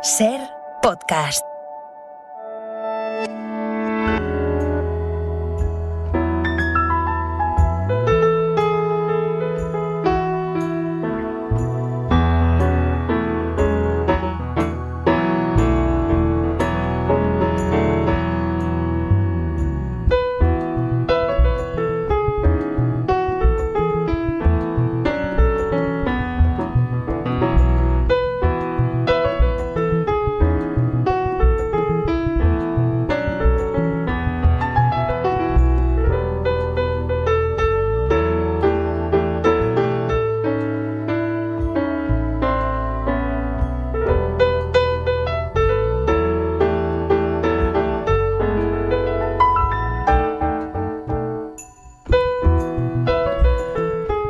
Ser Podcast.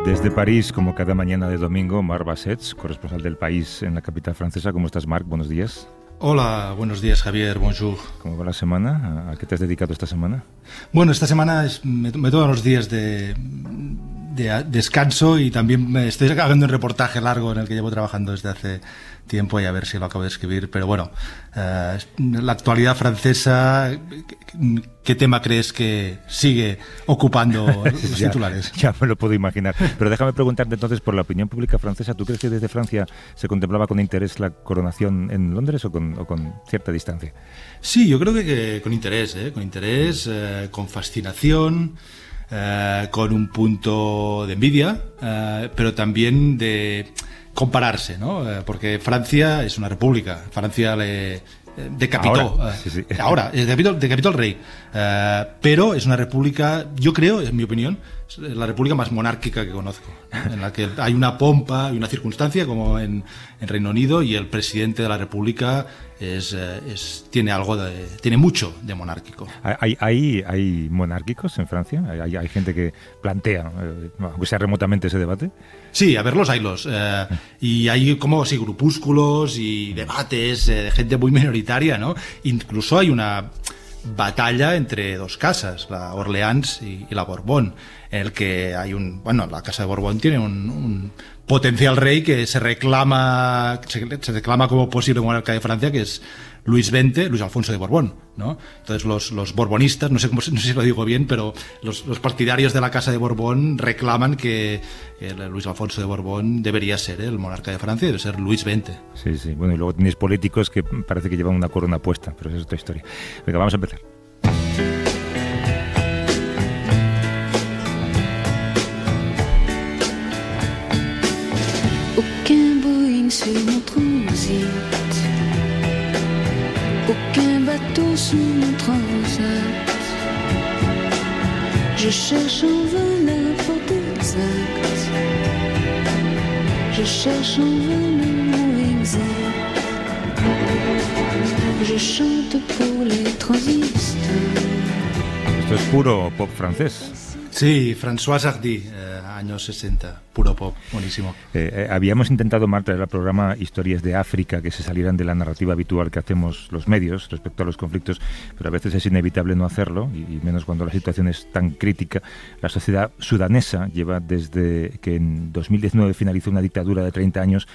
Desde París, como cada mañana de domingo, Marc Bassets, corresponsal del País en la capital francesa. ¿Cómo estás, Marc? Buenos días. Hola, buenos días, Javier. Bonjour. ¿Cómo va la semana? ¿A qué te has dedicado esta semana? Bueno, esta semana me toman los días de descanso y también me estoy acabando un reportaje largo en el que llevo trabajando desde hace tiempo y a ver si lo acabo de escribir. Pero bueno, la actualidad francesa, ¿qué tema crees que sigue ocupando los titulares? Ya me lo puedo imaginar. Pero déjame preguntarte entonces por la opinión pública francesa. ¿Tú crees que desde Francia se contemplaba con interés la coronación en Londres o con cierta distancia? Sí, yo creo que con interés, con fascinación, con un punto de envidia, pero también de compararse, ¿no? Porque Francia es una república. Francia le decapitó. Ahora decapitó al rey. Pero es una república, yo creo, en mi opinión, es la república más monárquica que conozco, en la que hay una pompa y una circunstancia como en Reino Unido, y el presidente de la república tiene mucho de monárquico. ¿Hay monárquicos en Francia? ¿Hay gente que plantea, aunque sea remotamente, ese debate? Sí, a verlos haylos. Y hay como así grupúsculos y debates de gente muy minoritaria, ¿no? Incluso hay una batalla entre dos casas, la Orleans y la Borbón, en el que hay la casa de Borbón tiene un potencial rey que se reclama como posible monarca de Francia, que es Luis Alfonso de Borbón, ¿no? Entonces los borbonistas, no sé si lo digo bien, pero los partidarios de la casa de Borbón reclaman que Luis Alfonso de Borbón debería ser el monarca de Francia, debe ser Luis XX. Sí. Bueno, y luego tenéis políticos que parece que llevan una corona puesta, pero esa es otra historia. Venga, vamos a empezar. Aucun Boeing sur mon transit, aucun bateau sous mon transat. Je cherche en vain la porte exacte, je cherche en vain le mot exact. Je chante pour les transistors. Esto es puro pop francés. Sí, François Hardy, años 60, puro pop, buenísimo. Habíamos intentado, Marta, traer al programa historias de África que se salieran de la narrativa habitual que hacemos los medios respecto a los conflictos, pero a veces es inevitable no hacerlo, y menos cuando la situación es tan crítica. La sociedad sudanesa lleva desde que en 2019 finalizó una dictadura de 30 años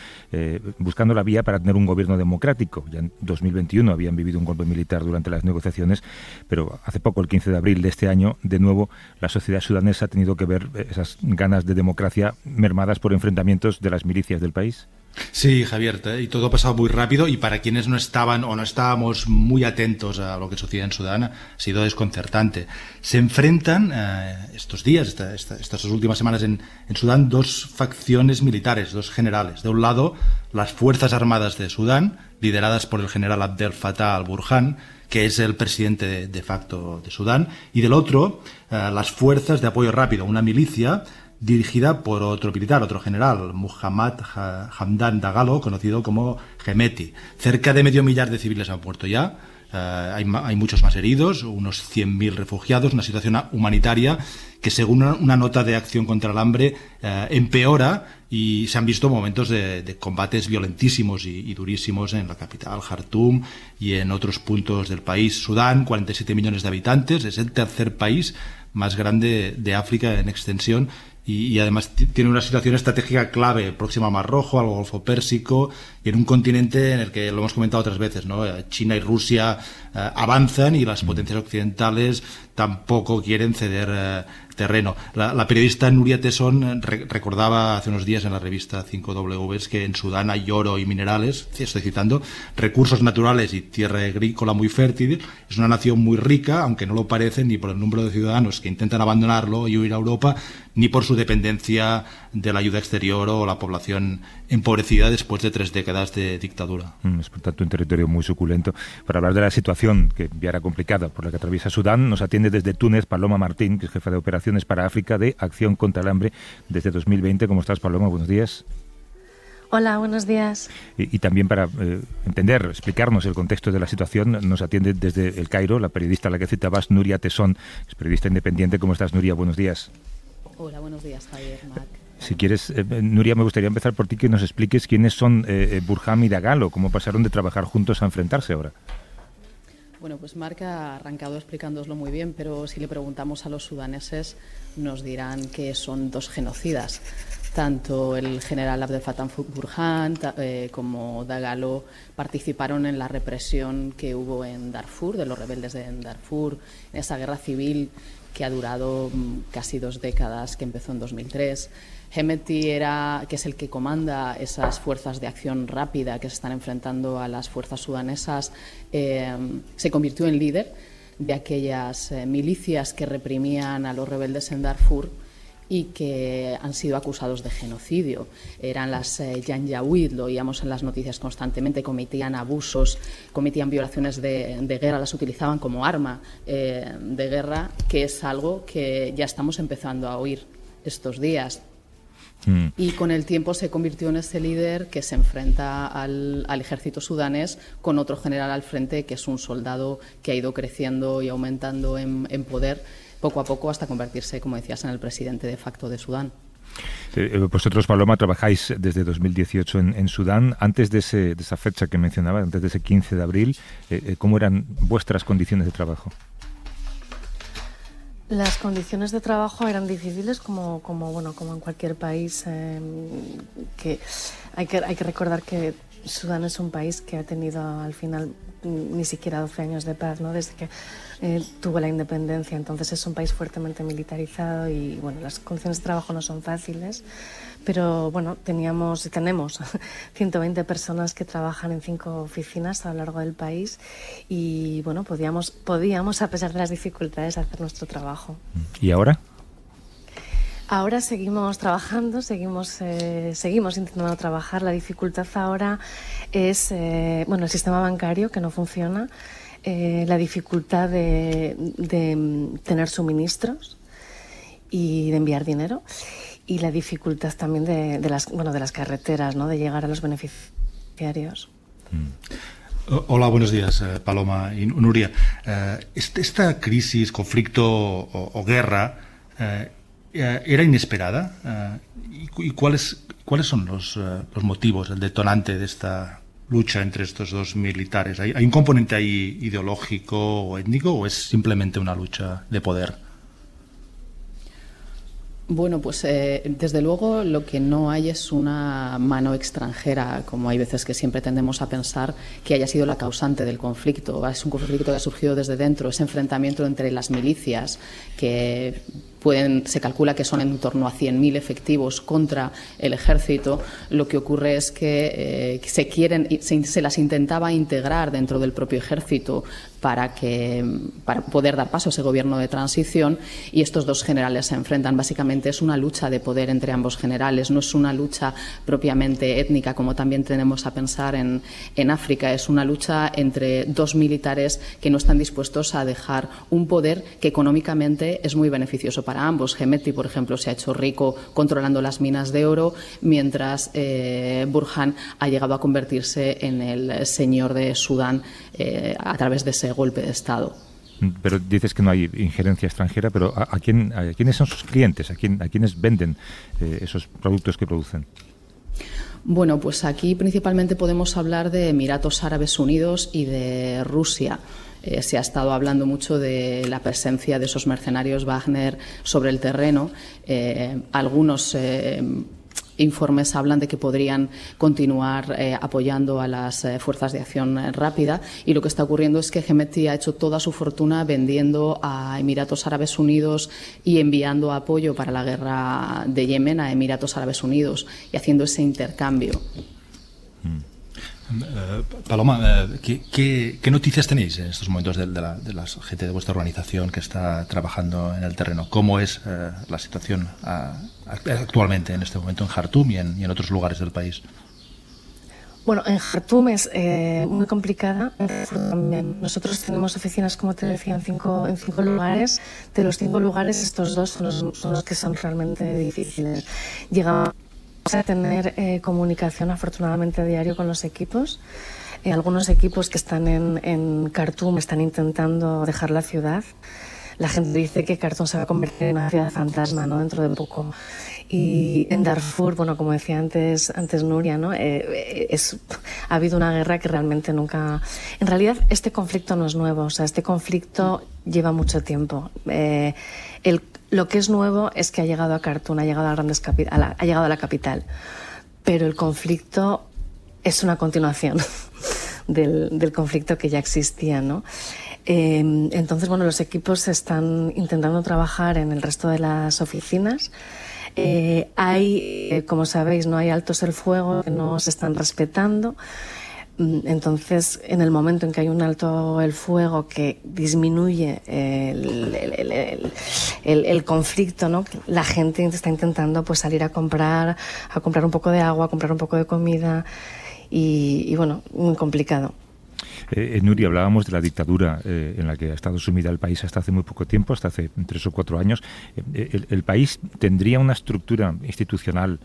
buscando la vía para tener un gobierno democrático. Ya en 2021 habían vivido un golpe militar durante las negociaciones, pero hace poco, el 15 de abril de este año, de nuevo la sociedad sudanesa ha tenido que ver esas ganas de democracia mermadas por enfrentamientos de las milicias del país. Sí, Javier, y todo ha pasado muy rápido, y para quienes no estaban o no estábamos muy atentos a lo que sucedía en Sudán, ha sido desconcertante. Se enfrentan estos días, estas últimas semanas en Sudán, dos facciones militares, dos generales. De un lado, las Fuerzas Armadas de Sudán, lideradas por el general Abdel Fattah al-Burhan, que es el presidente de facto de Sudán, y del otro, las Fuerzas de Apoyo Rápido, una milicia dirigida por otro militar, otro general, Muhammad Hamdan Dagalo, conocido como Hemeti. Cerca de 500.000 de civiles han muerto ya, hay muchos más heridos, unos 100.000 refugiados, una situación humanitaria que, según una nota de Acción contra el Hambre, empeora, y se han visto momentos de combates violentísimos y durísimos en la capital, Jartum, y en otros puntos del país. Sudán, 47 millones de habitantes, es el tercer país más grande de África en extensión, y además tiene una situación estratégica clave, próxima al Mar Rojo, al Golfo Pérsico y en un continente en el que, lo hemos comentado otras veces, ¿no? China y Rusia avanzan y las potencias occidentales tampoco quieren ceder terreno. La periodista Nuria Tesón recordaba hace unos días en la revista 5W que en Sudán hay oro y minerales, estoy citando, recursos naturales y tierra agrícola muy fértil. Es una nación muy rica, aunque no lo parece ni por el número de ciudadanos que intentan abandonarlo y huir a Europa, ni por su dependencia de la ayuda exterior o la población empobrecida después de 3 décadas de dictadura. Es por tanto un territorio muy suculento. Para hablar de la situación que ya era complicada por la que atraviesa Sudán, nos atiende desde Túnez Paloma Martín, que es jefa de operaciones para África de Acción contra el Hambre desde 2020. ¿Cómo estás, Paloma? Buenos días. Hola, buenos días. Y también para entender, explicarnos el contexto de la situación, nos atiende desde El Cairo la periodista a la que citabas, Nuria Tesón, es periodista independiente. ¿Cómo estás, Nuria? Buenos días. Hola, buenos días, Javier, Marc. Si quieres, Nuria, me gustaría empezar por ti, que nos expliques quiénes son Burhan y Dagalo, cómo pasaron de trabajar juntos a enfrentarse ahora. Bueno, pues Marc ha arrancado explicándoslo muy bien, pero si le preguntamos a los sudaneses nos dirán que son 2 genocidas. Tanto el general Abdel Fattah Burhan como Dagalo participaron en la represión que hubo en Darfur, de los rebeldes de Darfur, en esa guerra civil que ha durado casi 2 décadas, que empezó en 2003. Hemeti, que es el que comanda esas fuerzas de acción rápida que se están enfrentando a las fuerzas sudanesas, se convirtió en líder de aquellas milicias que reprimían a los rebeldes en Darfur y que han sido acusados de genocidio. Eran las Janjaweed, lo oíamos en las noticias constantemente, cometían abusos, cometían violaciones de guerra, las utilizaban como arma de guerra, que es algo que ya estamos empezando a oír estos días. Y con el tiempo se convirtió en ese líder que se enfrenta al ejército sudanés con otro general al frente, que es un soldado que ha ido creciendo y aumentando en poder poco a poco hasta convertirse, como decías, en el presidente de facto de Sudán. Vosotros, Paloma, trabajáis desde 2018 en Sudán. Antes de esa fecha que mencionaba, antes de ese 15 de abril, ¿cómo eran vuestras condiciones de trabajo? Las condiciones de trabajo eran difíciles como en cualquier país. Que hay que recordar que Sudán es un país que ha tenido al final ni siquiera 12 años de paz, ¿no? Desde que tuvo la independencia. Entonces es un país fuertemente militarizado y bueno, las condiciones de trabajo no son fáciles. Pero bueno, tenemos 120 personas que trabajan en 5 oficinas a lo largo del país y bueno, podíamos, a pesar de las dificultades, hacer nuestro trabajo. ¿Y ahora? Ahora seguimos trabajando, seguimos intentando trabajar. La dificultad ahora es el sistema bancario que no funciona, la dificultad de tener suministros y de enviar dinero. Y la dificultad también de las carreteras, ¿no? De llegar a los beneficiarios. Hola, buenos días, Paloma y Nuria. Esta crisis, conflicto o guerra era inesperada. ¿Y cuáles son los motivos, el detonante de esta lucha entre estos 2 militares? ¿Hay un componente ahí ideológico o étnico o es simplemente una lucha de poder? Bueno, pues desde luego lo que no hay es una mano extranjera, como hay veces que siempre tendemos a pensar, que haya sido la causante del conflicto. Es un conflicto que ha surgido desde dentro, ese enfrentamiento entre las milicias que se calcula que son en torno a 100.000 efectivos contra el ejército. Lo que ocurre es que se las intentaba integrar dentro del propio ejército para poder dar paso a ese gobierno de transición, y estos 2 generales se enfrentan. Básicamente es una lucha de poder entre ambos generales, no es una lucha propiamente étnica como también tenemos a pensar en África. Es una lucha entre 2 militares que no están dispuestos a dejar un poder que económicamente es muy beneficioso para ambos. Hemeti, por ejemplo, se ha hecho rico controlando las minas de oro, mientras Burhan ha llegado a convertirse en el señor de Sudán a través de ese golpe de Estado. Pero dices que no hay injerencia extranjera, pero ¿a quiénes son sus clientes? ¿A quiénes venden esos productos que producen? Bueno, pues aquí principalmente podemos hablar de Emiratos Árabes Unidos y de Rusia. Se ha estado hablando mucho de la presencia de esos mercenarios Wagner sobre el terreno. Algunos informes hablan de que podrían continuar apoyando a las fuerzas de acción rápida, y lo que está ocurriendo es que Hemeti ha hecho toda su fortuna vendiendo a Emiratos Árabes Unidos y enviando apoyo para la guerra de Yemen a Emiratos Árabes Unidos y haciendo ese intercambio. Paloma, ¿qué noticias tenéis en estos momentos de la gente de vuestra organización que está trabajando en el terreno? ¿Cómo es la situación actualmente en este momento en Jartum y en otros lugares del país? Bueno, en Jartum es muy complicada. También. Nosotros tenemos oficinas, como te decía, en cinco lugares. De los 5 lugares, estos 2 son los que son realmente difíciles. Llegamos a tener comunicación afortunadamente a diario con los equipos. Algunos equipos que están en Khartoum están intentando dejar la ciudad. La gente dice que Khartoum se va a convertir en una ciudad fantasma, ¿no?, dentro de poco. Y en Darfur, bueno, como decía antes Nuria, ¿no?, ha habido una guerra que realmente nunca... En realidad, este conflicto no es nuevo, o sea, este conflicto lleva mucho tiempo. Lo que es nuevo es que ha llegado a Khartoum, ha llegado a la capital, pero el conflicto es una continuación del conflicto que ya existía, ¿no? Entonces, bueno, los equipos están intentando trabajar en el resto de las oficinas. Como sabéis, no hay altos el fuego, que no se están respetando. Entonces, en el momento en que hay un alto el fuego que disminuye el conflicto, ¿no?, la gente está intentando pues salir a comprar un poco de agua, a comprar un poco de comida y bueno, muy complicado. Nuria, hablábamos de la dictadura en la que ha estado sumida el país hasta hace muy poco tiempo, hasta hace 3 o 4 años. ¿El país tendría una estructura institucional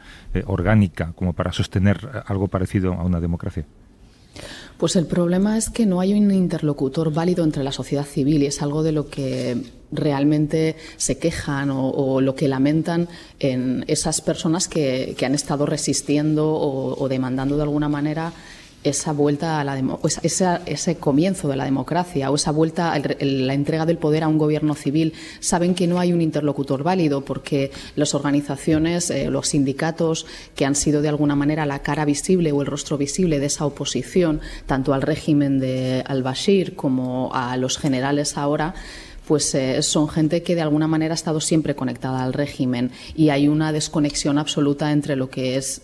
orgánica como para sostener algo parecido a una democracia? Pues el problema es que no hay un interlocutor válido entre la sociedad civil, y es algo de lo que realmente se quejan o lo que lamentan en esas personas que han estado resistiendo o demandando de alguna manera esa vuelta a ese comienzo de la democracia, o esa vuelta a la entrega del poder a un gobierno civil. Saben que no hay un interlocutor válido porque las organizaciones, los sindicatos que han sido de alguna manera la cara visible o el rostro visible de esa oposición, tanto al régimen de al-Bashir como a los generales ahora, pues son gente que de alguna manera ha estado siempre conectada al régimen, y hay una desconexión absoluta entre lo que es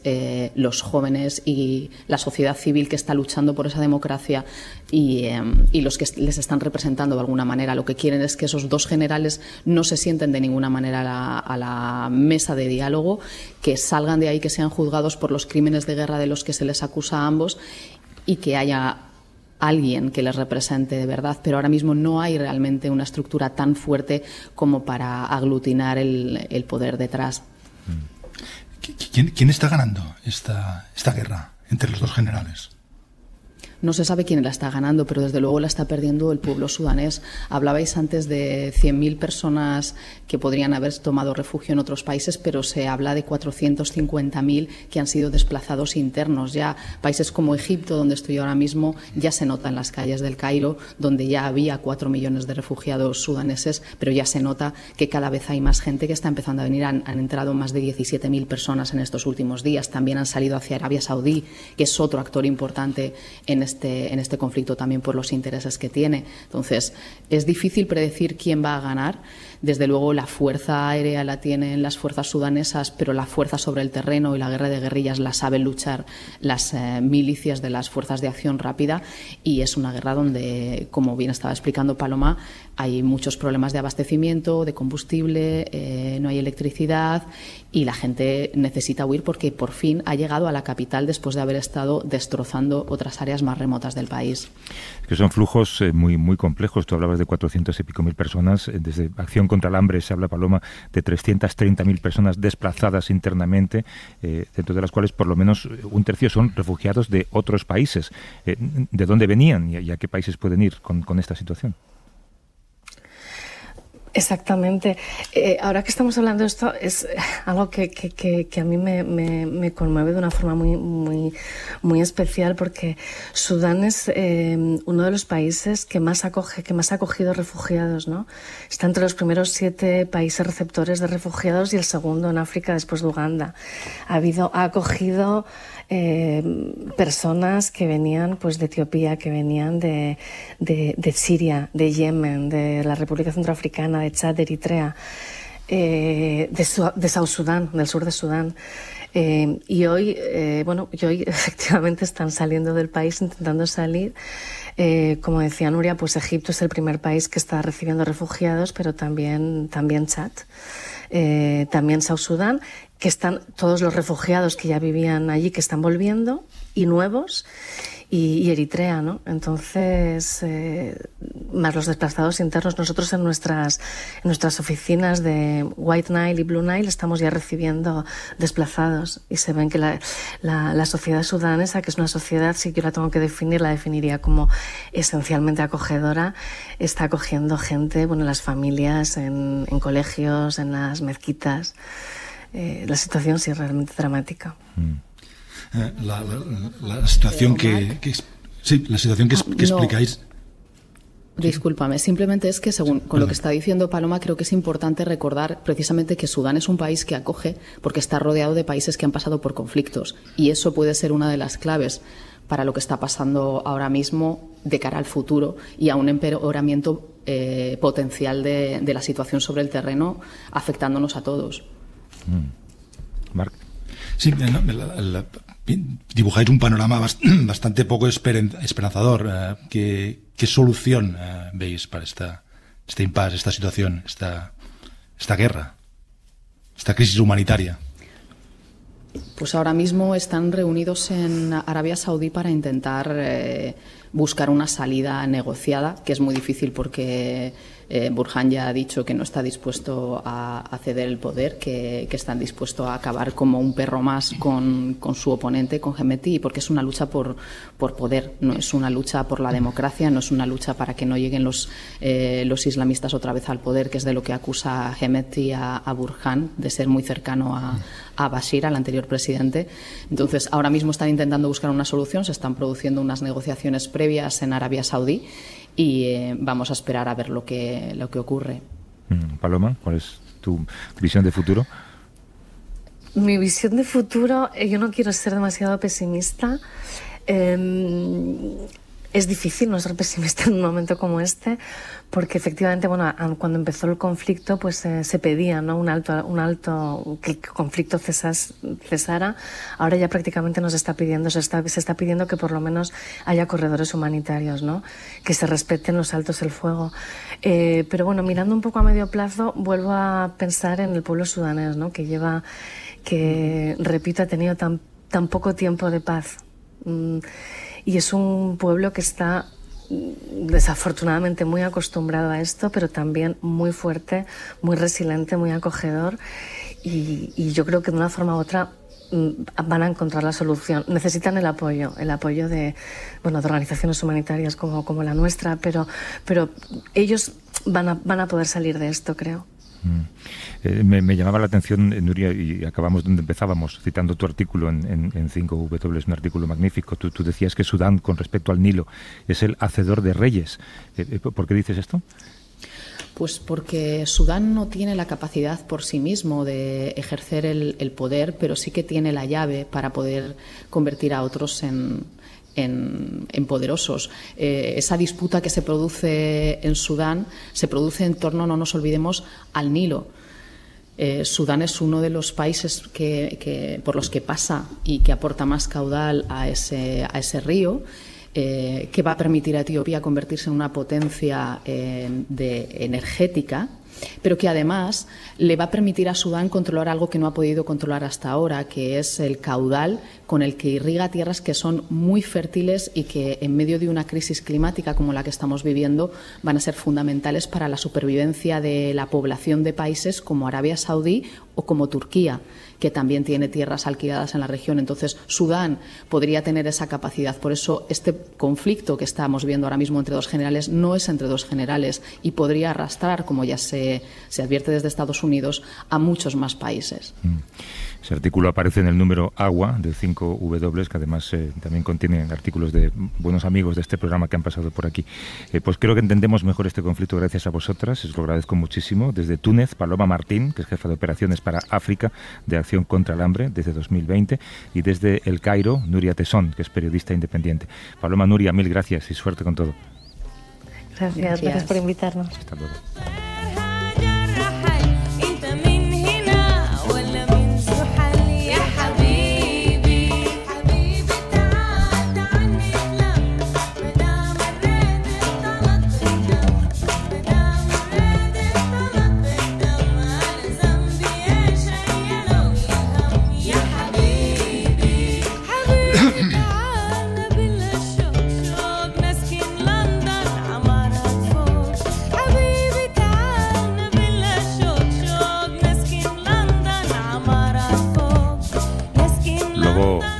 los jóvenes y la sociedad civil que está luchando por esa democracia y los que les están representando de alguna manera. Lo que quieren es que esos 2 generales no se sienten de ninguna manera a la mesa de diálogo, que salgan de ahí, que sean juzgados por los crímenes de guerra de los que se les acusa a ambos, y que haya alguien que les represente de verdad, pero ahora mismo no hay realmente una estructura tan fuerte como para aglutinar el poder detrás. ¿Quién está ganando esta guerra entre los 2 generales? No se sabe quién la está ganando, pero desde luego la está perdiendo el pueblo sudanés. Hablabais antes de 100.000 personas que podrían haber tomado refugio en otros países, pero se habla de 450.000 que han sido desplazados internos. Ya países como Egipto, donde estoy ahora mismo, ya se nota en las calles del Cairo, donde ya había 4 millones de refugiados sudaneses, pero ya se nota que cada vez hay más gente que está empezando a venir. Han entrado más de 17.000 personas en estos últimos días. También han salido hacia Arabia Saudí, que es otro actor importante en este conflicto también por los intereses que tiene. Entonces, es difícil predecir quién va a ganar. Desde luego, la fuerza aérea la tienen las fuerzas sudanesas, pero la fuerza sobre el terreno y la guerra de guerrillas la saben luchar las milicias de las fuerzas de acción rápida, y es una guerra donde, como bien estaba explicando Paloma, hay muchos problemas de abastecimiento, de combustible, no hay electricidad, y la gente necesita huir porque por fin ha llegado a la capital después de haber estado destrozando otras áreas más remotas del país. Que son flujos muy, muy complejos. Tú hablabas de 400 y pico mil personas. Desde Acción contra el Hambre se habla, Paloma, de 330.000 personas desplazadas internamente, dentro de las cuales por lo menos un tercio son refugiados de otros países. ¿De dónde venían y a qué países pueden ir con esta situación? Exactamente. Ahora que estamos hablando de esto, es algo que a mí me conmueve de una forma muy especial, porque Sudán es uno de los países que más ha acogido refugiados, ¿no? Está entre los primeros 7 países receptores de refugiados y el segundo en África después de Uganda. Ha acogido personas que venían pues de Etiopía, que venían de Siria, de Yemen, de la República Centroafricana, de Chad, de Eritrea, de South Sudán, del sur de Sudán. Y hoy efectivamente están saliendo del país, intentando salir. Como decía Nuria, pues Egipto es el primer país que está recibiendo refugiados, pero también Chad, también South Sudán, que están todos los refugiados que ya vivían allí, que están volviendo, y nuevos, y Eritrea, ¿no? Entonces, más los desplazados internos. Nosotros en nuestras oficinas de White Nile y Blue Nile estamos ya recibiendo desplazados, y se ven que la sociedad sudanesa, que es una sociedad, si yo la tengo que definir, la definiría como esencialmente acogedora, está acogiendo gente, bueno, las familias en colegios, en las mezquitas. La situación sí es realmente dramática. La situación que explicáis. Discúlpame, simplemente es que según con lo que está diciendo Paloma, creo que es importante recordar precisamente que Sudán es un país que acoge porque está rodeado de países que han pasado por conflictos, y eso puede ser una de las claves para lo que está pasando ahora mismo de cara al futuro y a un empeoramiento potencial de la situación sobre el terreno, afectándonos a todos. Marc. Sí, dibujáis un panorama bastante poco esperanzador. ¿Qué solución veis para este impasse, esta situación, esta guerra, esta crisis humanitaria? Pues ahora mismo están reunidos en Arabia Saudí para intentar buscar una salida negociada, que es muy difícil porque Burhan ya ha dicho que no está dispuesto a ceder el poder, que están dispuestos a acabar como un perro más con su oponente, con Hemeti, porque es una lucha por poder, no es una lucha por la democracia, no es una lucha para que no lleguen los islamistas otra vez al poder, que es de lo que acusa Hemeti a Burhan, de ser muy cercano a Bashir, al anterior presidente. Entonces, ahora mismo están intentando buscar una solución, se están produciendo unas negociaciones previas en Arabia Saudí, y vamos a esperar a ver lo que ocurre. Paloma, ¿cuál es tu visión de futuro? Mi visión de futuro, yo no quiero ser demasiado pesimista. Es difícil no ser pesimista en un momento como este, porque efectivamente, bueno, cuando empezó el conflicto, pues se pedía, ¿no?, un alto, que el conflicto cesara. Ahora ya prácticamente se está pidiendo que por lo menos haya corredores humanitarios, ¿no?, que se respeten los altos el fuego. Pero bueno, mirando un poco a medio plazo, vuelvo a pensar en el pueblo sudanés, ¿no?, que repito, ha tenido tan poco tiempo de paz. Y es un pueblo que está desafortunadamente muy acostumbrado a esto, pero también muy fuerte, muy resiliente, muy acogedor, y yo creo que de una forma u otra van a encontrar la solución. Necesitan el apoyo de organizaciones humanitarias como la nuestra, pero ellos van a poder salir de esto, creo. Me llamaba la atención, Nuria, y acabamos donde empezábamos, citando tu artículo en 5W, un artículo magnífico. Tú decías que Sudán, con respecto al Nilo, es el hacedor de reyes. ¿Por qué dices esto? Pues porque Sudán no tiene la capacidad por sí mismo de ejercer el poder, pero sí que tiene la llave para poder convertir a otros en poderosos. Esa disputa que se produce en Sudán se produce en torno, no nos olvidemos, al Nilo. Sudán es uno de los países por los que pasa y que aporta más caudal a ese río, que va a permitir a Etiopía convertirse en una potencia energética, pero que además le va a permitir a Sudán controlar algo que no ha podido controlar hasta ahora, que es el caudal con el que irriga tierras que son muy fértiles y que en medio de una crisis climática como la que estamos viviendo van a ser fundamentales para la supervivencia de la población de países como Arabia Saudí o como Turquía, que también tiene tierras alquiladas en la región. Entonces, Sudán podría tener esa capacidad. Por eso, este conflicto que estamos viendo ahora mismo entre dos generales no es entre dos generales y podría arrastrar, como ya se advierte desde Estados Unidos, a muchos más países. Ese artículo aparece en el número Agua de 5W, que además también contiene artículos de buenos amigos de este programa que han pasado por aquí. Pues creo que entendemos mejor este conflicto gracias a vosotras, os lo agradezco muchísimo. Desde Túnez, Paloma Martín, que es jefa de operaciones para África de Acción contra el Hambre desde 2020, y desde El Cairo, Nuria Tesón, que es periodista independiente. Paloma, Nuria, mil gracias y suerte con todo. Gracias por invitarnos. Hasta luego.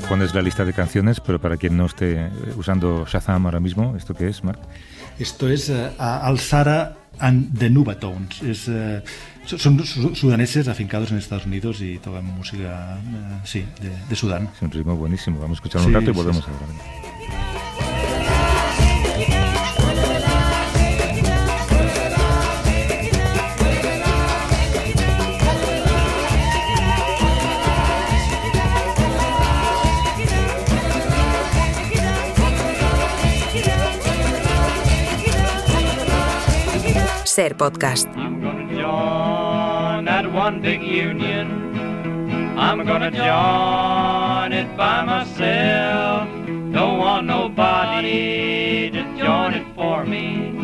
Pones la lista de canciones, pero para quien no esté usando Shazam ahora mismo, ¿esto qué es, Marc? Esto es Al-Sara and the Nubatones. Son sudaneses afincados en Estados Unidos y tocan música de Sudán. Es un ritmo buenísimo. Vamos a escuchar un rato y volvemos ahora. Ser Podcast. I'm gonna join that one big union. I'm gonna join it by myself. Don't want nobody to join it for me.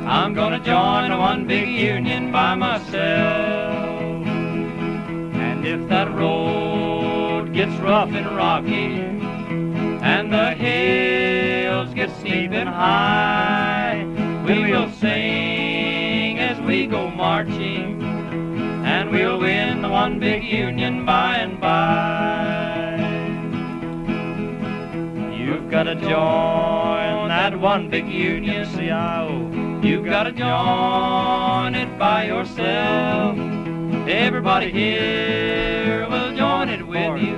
I'm gonna join one big union by myself. And if that road gets rough and rocky, and the hills get steep and high, we'll sing as we go marching, and we'll win the one big union by and by. You've got to join that one big union, CIO. You've got to join it by yourself. Everybody here will join it with you.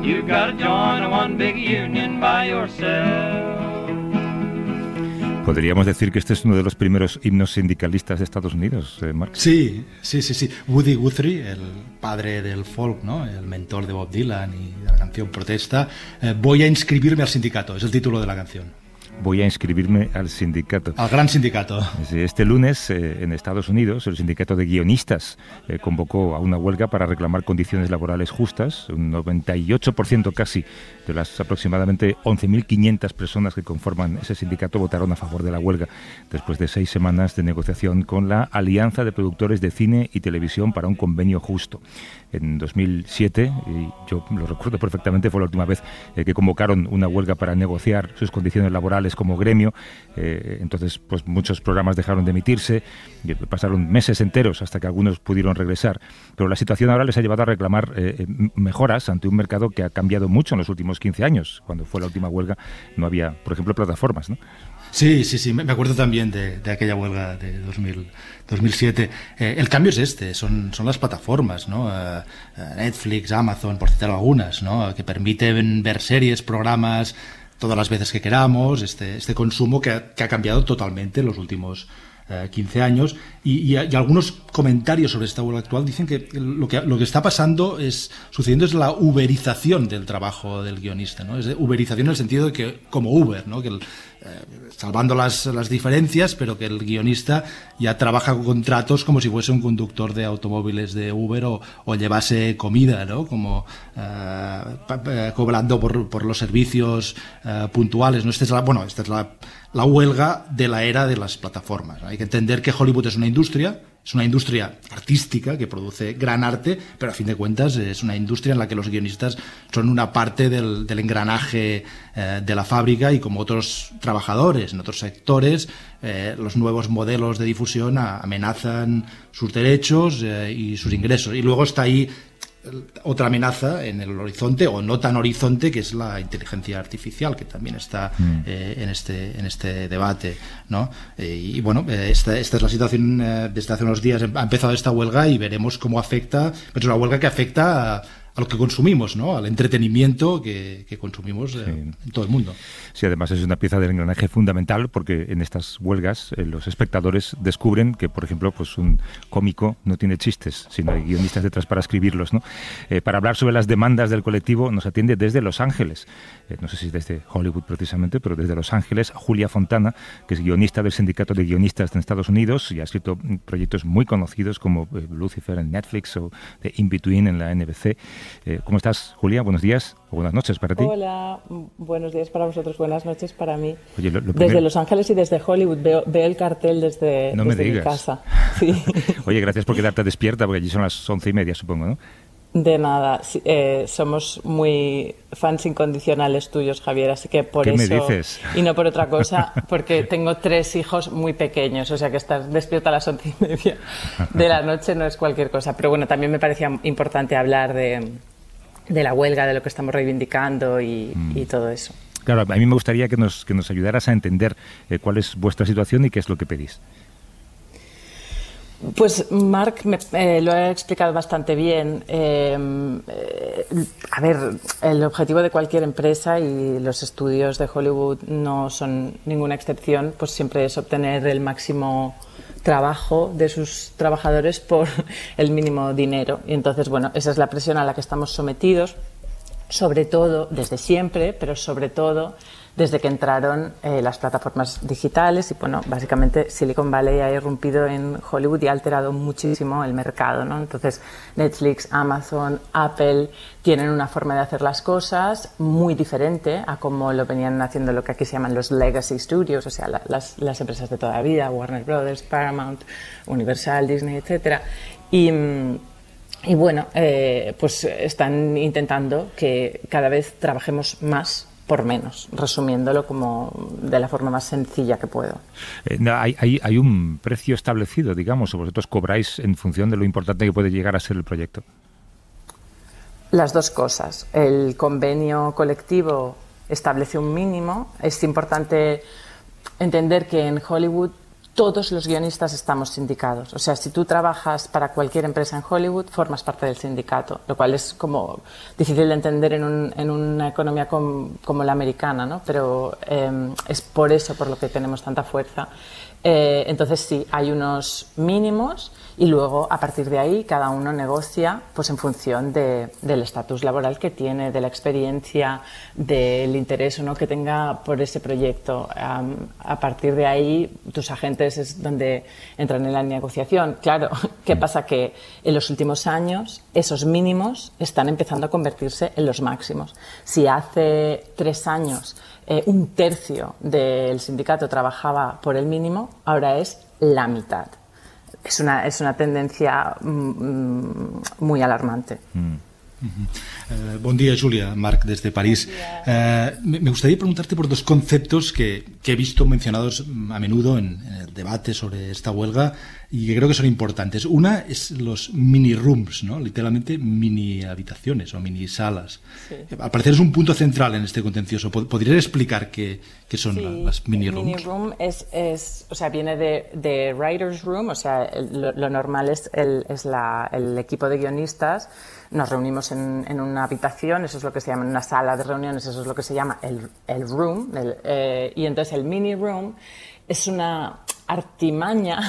You've got to join one big union by yourself. Podríamos decir que este es uno de los primeros himnos sindicalistas de Estados Unidos, Marc. Sí. Woody Guthrie, el padre del folk, ¿no? El mentor de Bob Dylan y de la canción Protesta. Voy a inscribirme al sindicato, es el título de la canción. Voy a inscribirme al sindicato. Al gran sindicato. Este lunes, en Estados Unidos, el sindicato de guionistas convocó a una huelga para reclamar condiciones laborales justas. Un 98% casi de las aproximadamente 11.500 personas que conforman ese sindicato votaron a favor de la huelga, después de 6 semanas de negociación con la Alianza de Productores de Cine y Televisión para un convenio justo. En 2007, y yo lo recuerdo perfectamente, fue la última vez que convocaron una huelga para negociar sus condiciones laborales como gremio. Entonces, pues muchos programas dejaron de emitirse, pasaron meses enteros hasta que algunos pudieron regresar, pero la situación ahora les ha llevado a reclamar mejoras ante un mercado que ha cambiado mucho en los últimos 15 años. Cuando fue la última huelga no había, por ejemplo, plataformas, ¿no? Sí, me acuerdo también de aquella huelga de 2007. El cambio es son las plataformas, ¿no? Netflix, Amazon, por citar algunas, ¿no? Que permiten ver series, programas todas las veces que queramos, este consumo que ha cambiado totalmente en los últimos 15 años, y algunos comentarios sobre esta huelga actual dicen que lo que está sucediendo es la uberización del trabajo del guionista, ¿no? Es de uberización en el sentido de que, como Uber, ¿no? Que salvando las diferencias, pero que el guionista ya trabaja con contratos como si fuese un conductor de automóviles de Uber o llevase comida, ¿no? Como cobrando por los servicios puntuales, ¿no? Esta es la huelga de la era de las plataformas, ¿no? Hay que entender que Hollywood es una industria artística que produce gran arte, pero a fin de cuentas es una industria en la que los guionistas son una parte del engranaje de la fábrica, y como otros trabajadores en otros sectores, los nuevos modelos de difusión amenazan sus derechos y sus ingresos. Y luego está ahí otra amenaza en el horizonte, o no tan horizonte, que es la inteligencia artificial, que también está en este debate, ¿no? Y bueno, esta es la situación. Desde hace unos días ha empezado esta huelga y veremos cómo afecta. Es una huelga que afecta a lo que consumimos, ¿no? Al entretenimiento que consumimos en todo el mundo. Sí, además es una pieza del engranaje fundamental, porque en estas huelgas los espectadores descubren que, por ejemplo, pues un cómico no tiene chistes, sino hay guionistas detrás para escribirlos, ¿no? Para hablar sobre las demandas del colectivo nos atiende desde Los Ángeles, no sé si desde Hollywood precisamente, pero desde Los Ángeles, Julia Fontana, que es guionista del Sindicato de Guionistas en Estados Unidos y ha escrito proyectos muy conocidos como Lucifer en Netflix o The In-Between en la NBC. ¿Cómo estás, Julia? Buenos días o buenas noches para ti. Hola, buenos días para vosotros, buenas noches para mí. Oye, desde Los Ángeles y desde Hollywood veo el cartel desde mi casa. Sí. Oye, gracias por quedarte despierta, porque allí son las 11:30, supongo, ¿no? De nada, somos muy fans incondicionales tuyos, Javier, así que por eso... ¿Qué me dices? Y no por otra cosa, porque tengo 3 hijos muy pequeños, o sea que estar despierta a las 11:30 de la noche no es cualquier cosa. Pero bueno, también me parecía importante hablar de la huelga, de lo que estamos reivindicando y todo eso. Claro, a mí me gustaría que nos ayudaras a entender cuál es vuestra situación y qué es lo que pedís. Pues Marc lo ha explicado bastante bien. A ver, el objetivo de cualquier empresa, y los estudios de Hollywood no son ninguna excepción, pues siempre es obtener el máximo trabajo de sus trabajadores por el mínimo dinero. Y entonces, bueno, esa es la presión a la que estamos sometidos, sobre todo desde siempre, pero sobre todo desde que entraron las plataformas digitales. Y bueno, básicamente Silicon Valley ha irrumpido en Hollywood y ha alterado muchísimo el mercado, ¿no? Entonces Netflix, Amazon, Apple tienen una forma de hacer las cosas muy diferente a como lo venían haciendo lo que aquí se llaman los legacy studios, o sea, las empresas de toda la vida, Warner Brothers, Paramount, Universal, Disney, etcétera. Y bueno, pues están intentando que cada vez trabajemos más por menos, resumiéndolo como de la forma más sencilla que puedo. Hay un precio establecido, digamos, o vosotros cobráis en función de lo importante que puede llegar a ser el proyecto. Las dos cosas. El convenio colectivo establece un mínimo. Es importante entender que en Hollywood todos los guionistas estamos sindicados. O sea, si tú trabajas para cualquier empresa en Hollywood, formas parte del sindicato, lo cual es como difícil de entender en una economía como la americana, ¿no? Pero es por eso por lo que tenemos tanta fuerza. Entonces sí, hay unos mínimos y luego a partir de ahí cada uno negocia pues en función del estatus laboral que tiene, de la experiencia, del interés o no que tenga por ese proyecto. A partir de ahí tus agentes es donde entran en la negociación. Claro, ¿qué pasa? Que en los últimos años esos mínimos están empezando a convertirse en los máximos. Si hace 3 años un tercio del sindicato trabajaba por el mínimo, ahora es la mitad. Es una tendencia muy alarmante. Buen día, Julia. Marc, desde París. Me gustaría preguntarte por 2 conceptos que he visto mencionados a menudo en el debate sobre esta huelga y que creo que son importantes. Una es los mini rooms, ¿no? Literalmente mini habitaciones o mini salas. Sí. Al parecer es un punto central en este contencioso. ¿Podrías explicar qué son las mini rooms? Mini room o sea, viene de writer's room, o sea, lo normal es el equipo de guionistas. Nos reunimos en una habitación, eso es lo que se llama una sala de reuniones, eso es lo que se llama el room. Y entonces el mini room es una artimaña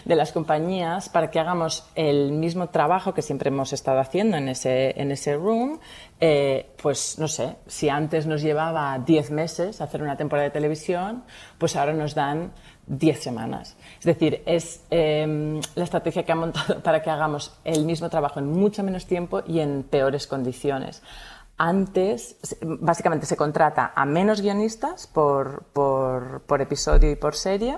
de las compañías para que hagamos el mismo trabajo que siempre hemos estado haciendo en ese room. Pues no sé, si antes nos llevaba 10 meses hacer una temporada de televisión, pues ahora nos dan 10 semanas. Es decir, es la estrategia que han montado para que hagamos el mismo trabajo en mucho menos tiempo y en peores condiciones. Antes, básicamente, se contrata a menos guionistas por episodio y por serie,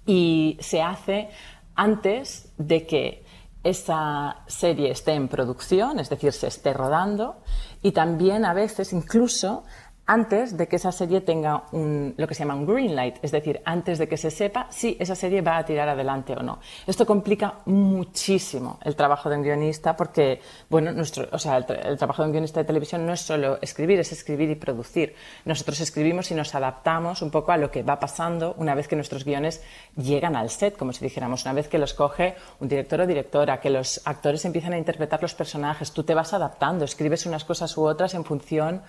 y se hace antes de que esa serie esté en producción, es decir, se esté rodando, y también a veces incluso antes de que esa serie tenga lo que se llama un green light, es decir, antes de que se sepa si esa serie va a tirar adelante o no. Esto complica muchísimo el trabajo de un guionista porque, bueno, el trabajo de un guionista de televisión no es solo escribir, es escribir y producir. Nosotros escribimos y nos adaptamos un poco a lo que va pasando una vez que nuestros guiones llegan al set, como si dijéramos, una vez que los coge un director o directora, que los actores empiezan a interpretar los personajes, tú te vas adaptando, escribes unas cosas u otras en función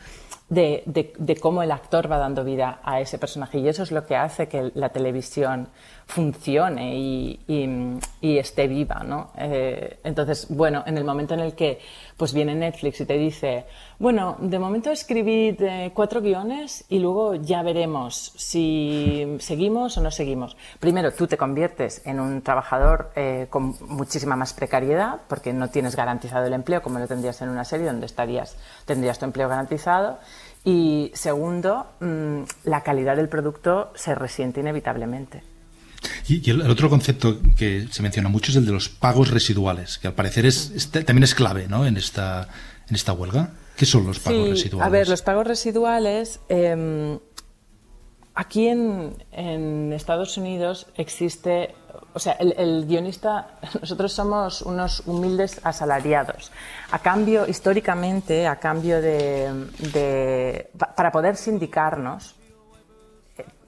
de cómo el actor va dando vida a ese personaje, y eso es lo que hace que la televisión funcione y esté viva, ¿no? Entonces, bueno, en el momento en el que pues viene Netflix y te dice, bueno, de momento escribid 4 guiones y luego ya veremos si seguimos o no seguimos. Primero, tú te conviertes en un trabajador con muchísima más precariedad porque no tienes garantizado el empleo como lo tendrías en una serie donde tendrías tu empleo garantizado. Y segundo, la calidad del producto se resiente inevitablemente. Y el otro concepto que se menciona mucho es el de los pagos residuales, que al parecer también es clave, ¿no? en esta huelga. ¿Qué son los pagos residuales? A ver, los pagos residuales, aquí en Estados Unidos existe, o sea, el guionista, nosotros somos unos humildes asalariados. A cambio, históricamente, para poder sindicarnos,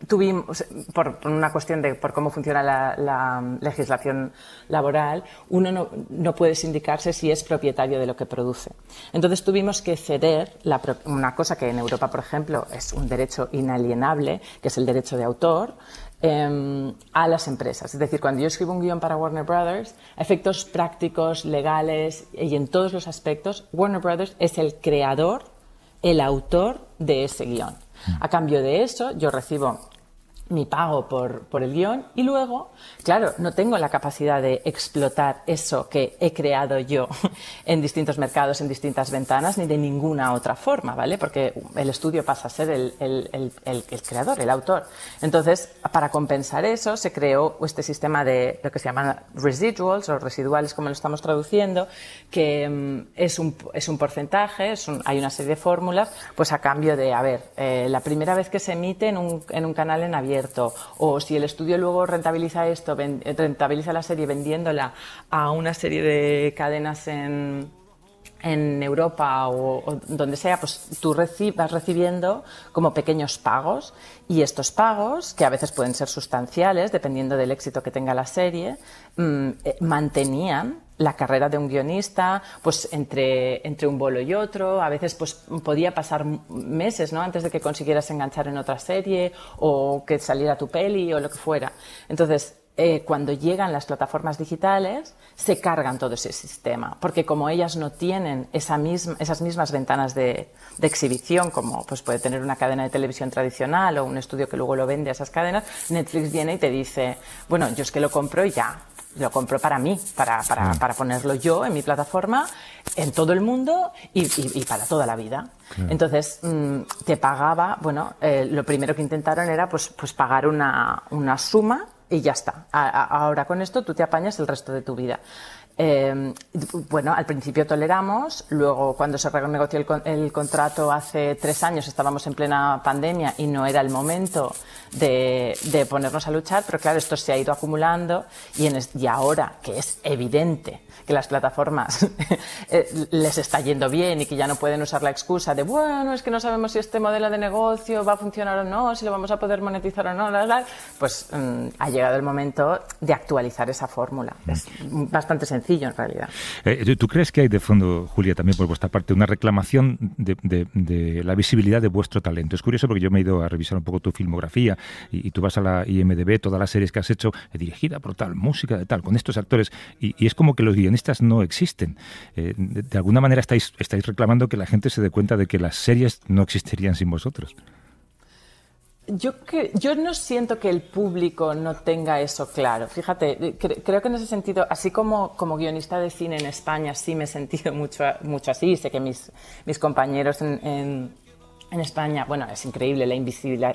tuvimos, por una cuestión por cómo funciona la legislación laboral, uno no puede sindicarse si es propietario de lo que produce. Entonces tuvimos que ceder una cosa que en Europa, por ejemplo, es un derecho inalienable, que es el derecho de autor, a las empresas. Es decir, cuando yo escribo un guión para Warner Brothers, a efectos prácticos, legales y en todos los aspectos, Warner Brothers es el creador, el autor de ese guión. A cambio de eso, yo recibo mi pago por el guión y luego, claro, no tengo la capacidad de explotar eso que he creado yo en distintos mercados, en distintas ventanas, ni de ninguna otra forma, ¿vale? Porque el estudio pasa a ser el creador, el autor. Entonces, para compensar eso, se creó este sistema de lo que se llaman residuals o residuales, como lo estamos traduciendo, que es un porcentaje, hay una serie de fórmulas, pues a cambio de, la primera vez que se emite en un canal en abierto, o si el estudio luego rentabiliza la serie vendiéndola a una serie de cadenas en Europa o donde sea, pues tú vas recibiendo como pequeños pagos, y estos pagos, que a veces pueden ser sustanciales dependiendo del éxito que tenga la serie, mantenían la carrera de un guionista pues entre un bolo y otro. A veces pues podía pasar meses, ¿no?, antes de que consiguieras enganchar en otra serie o que saliera tu peli o lo que fuera. Entonces, cuando llegan las plataformas digitales, se cargan todo ese sistema, porque como ellas no tienen esas mismas ventanas de exhibición, como pues puede tener una cadena de televisión tradicional o un estudio que luego lo vende a esas cadenas, Netflix viene y te dice, bueno, yo es que lo compro y ya, lo compro para mí, para ponerlo yo en mi plataforma, en todo el mundo y para toda la vida. Claro. Entonces, te pagaba, lo primero que intentaron era pues pagar una suma y ya está. Ahora con esto tú te apañas el resto de tu vida. Al principio toleramos, luego cuando se renegoció el contrato hace 3 años estábamos en plena pandemia y no era el momento de ponernos a luchar, pero claro, esto se ha ido acumulando y ahora que es evidente que las plataformas les está yendo bien y que ya no pueden usar la excusa de es que no sabemos si este modelo de negocio va a funcionar o no, si lo vamos a poder monetizar o no, pues ha llegado el momento de actualizar esa fórmula. Es bastante sencillo en realidad. ¿Tú crees que hay de fondo, Julia, también por vuestra parte, una reclamación de la visibilidad de vuestro talento? Es curioso porque yo me he ido a revisar un poco tu filmografía y tú vas a la IMDb, todas las series que has hecho, dirigida por tal, música de tal, con estos actores, y es como que los guionistas no existen. De alguna manera estáis reclamando que la gente se dé cuenta de que las series no existirían sin vosotros. Yo no siento que el público no tenga eso claro. Fíjate, creo que en ese sentido, así como guionista de cine en España sí me he sentido mucho así, sé que mis compañeros en España, es increíble, la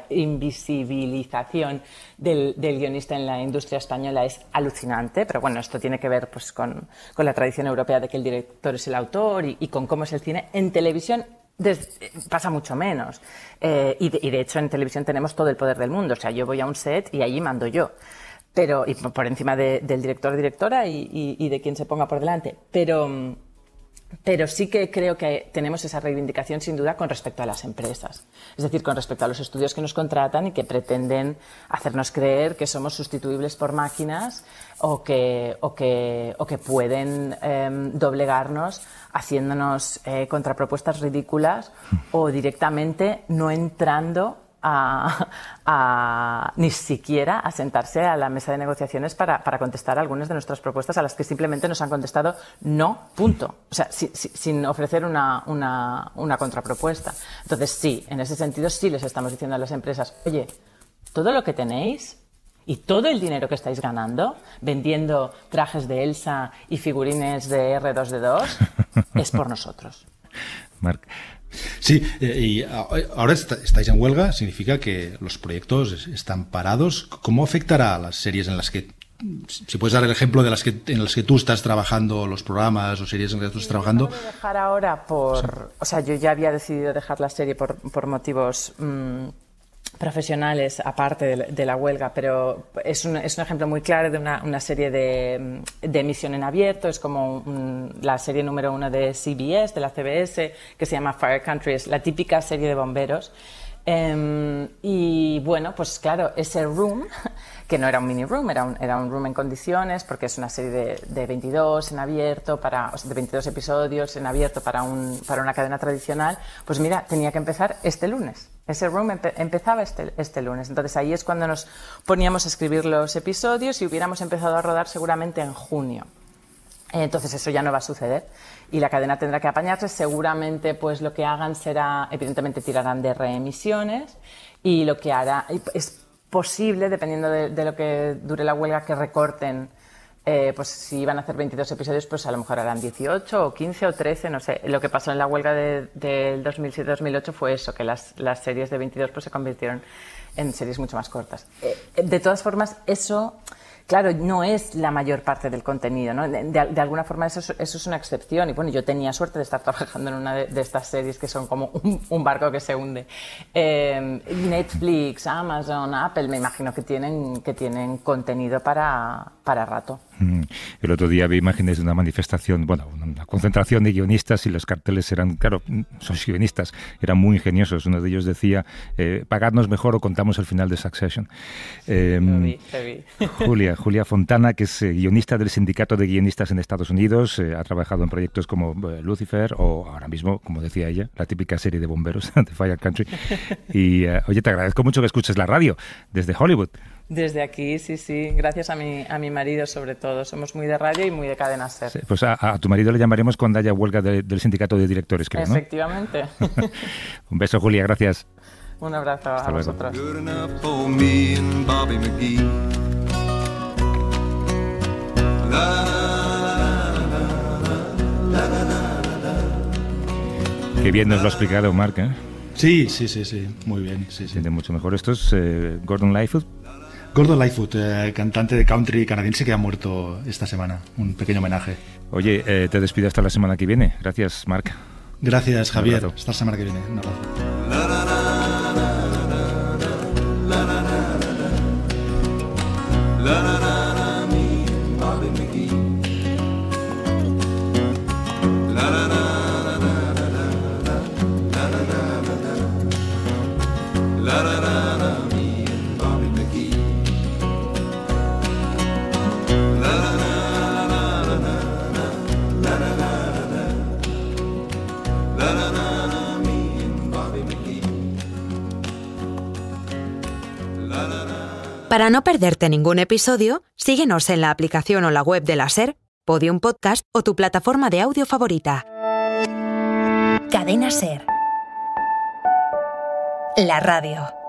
invisibilización del guionista en la industria española es alucinante, pero esto tiene que ver pues con la tradición europea de que el director es el autor y con cómo es el cine. En televisión pasa mucho menos. Y de hecho en televisión tenemos todo el poder del mundo. O sea, yo voy a un set y allí mando yo. Y por encima del director o directora y de quien se ponga por delante. Pero sí que creo que tenemos esa reivindicación sin duda con respecto a las empresas. Es decir, con respecto a los estudios que nos contratan y que pretenden hacernos creer que somos sustituibles por máquinas o que pueden doblegarnos haciéndonos contrapropuestas ridículas o directamente no entrando ni siquiera a sentarse a la mesa de negociaciones para contestar algunas de nuestras propuestas a las que simplemente nos han contestado no, punto. O sea, sin ofrecer una contrapropuesta. Entonces, sí, en ese sentido sí les estamos diciendo a las empresas, oye, todo lo que tenéis y todo el dinero que estáis ganando vendiendo trajes de Elsa y figurines de R2D2 es por nosotros. Marc. Sí, y ahora estáis en huelga, significa que los proyectos están parados. ¿Cómo afectará a las series en las que, si puedes dar el ejemplo de en las que tú estás trabajando, los programas o series en las que tú estás trabajando? Yo dejar ahora o sea, yo ya había decidido dejar la serie por motivos profesionales aparte de la huelga, pero es un ejemplo muy claro de una serie de emisión en abierto. Es como la serie número 1 de CBS, de la CBS, que se llama Fire Country. Es la típica serie de bomberos. Y bueno, pues claro, ese room, que no era un mini room, era un room en condiciones, porque es una serie de 22 en abierto, de 22 episodios en abierto para una cadena tradicional, pues mira, tenía que empezar este lunes. Ese room empezaba este lunes. Entonces ahí es cuando nos poníamos a escribir los episodios y hubiéramos empezado a rodar seguramente en junio. Entonces eso ya no va a suceder y la cadena tendrá que apañarse. Seguramente pues lo que hagan será, evidentemente tirarán de reemisiones, y lo que hará, es posible, dependiendo de lo que dure la huelga, que recorten, pues si iban a hacer 22 episodios, pues a lo mejor harán 18 o 15 o 13, no sé. Lo que pasó en la huelga del 2007-2008 fue eso, que las series de 22 pues se convirtieron en series mucho más cortas. De todas formas, eso... Claro, no es la mayor parte del contenido, ¿no? De alguna forma eso es una excepción. Y bueno, yo tenía suerte de estar trabajando en una de estas series que son como un barco que se hunde. Netflix, Amazon, Apple, me imagino que tienen contenido para rato. El otro día vi imágenes de una manifestación, bueno, una concentración de guionistas, y los carteles eran, claro, son guionistas, eran muy ingeniosos. Uno de ellos decía, pagadnos mejor o contamos el final de Succession. Lo vi. Julia Fontana, que es guionista del Sindicato de Guionistas en Estados Unidos, ha trabajado en proyectos como Lucifer o ahora mismo, como decía ella, la típica serie de bomberos de Fire Country. Y oye, te agradezco mucho que escuches la radio desde Hollywood. Desde aquí, sí. Gracias a mi marido, sobre todo. Somos muy de radio y muy de Cadena SER. Sí, pues a tu marido le llamaremos cuando haya huelga del sindicato de directores, creo, ¿no? Efectivamente. Un beso, Julia, gracias. Un abrazo Hasta a luego. vosotros. Qué bien nos lo ha explicado Marc, ¿eh? Sí, muy bien. Sí. Entiende mucho mejor. Esto es Gordon Lightfoot. Gordon Lightfoot, cantante de country canadiense que ha muerto esta semana. Un pequeño homenaje. Oye, te despido hasta la semana que viene. Gracias, Marc. Gracias, Javier. Hasta la semana que viene. Un abrazo. Para no perderte ningún episodio, síguenos en la aplicación o la web de la SER, Podium Podcast o tu plataforma de audio favorita. Cadena SER. La radio.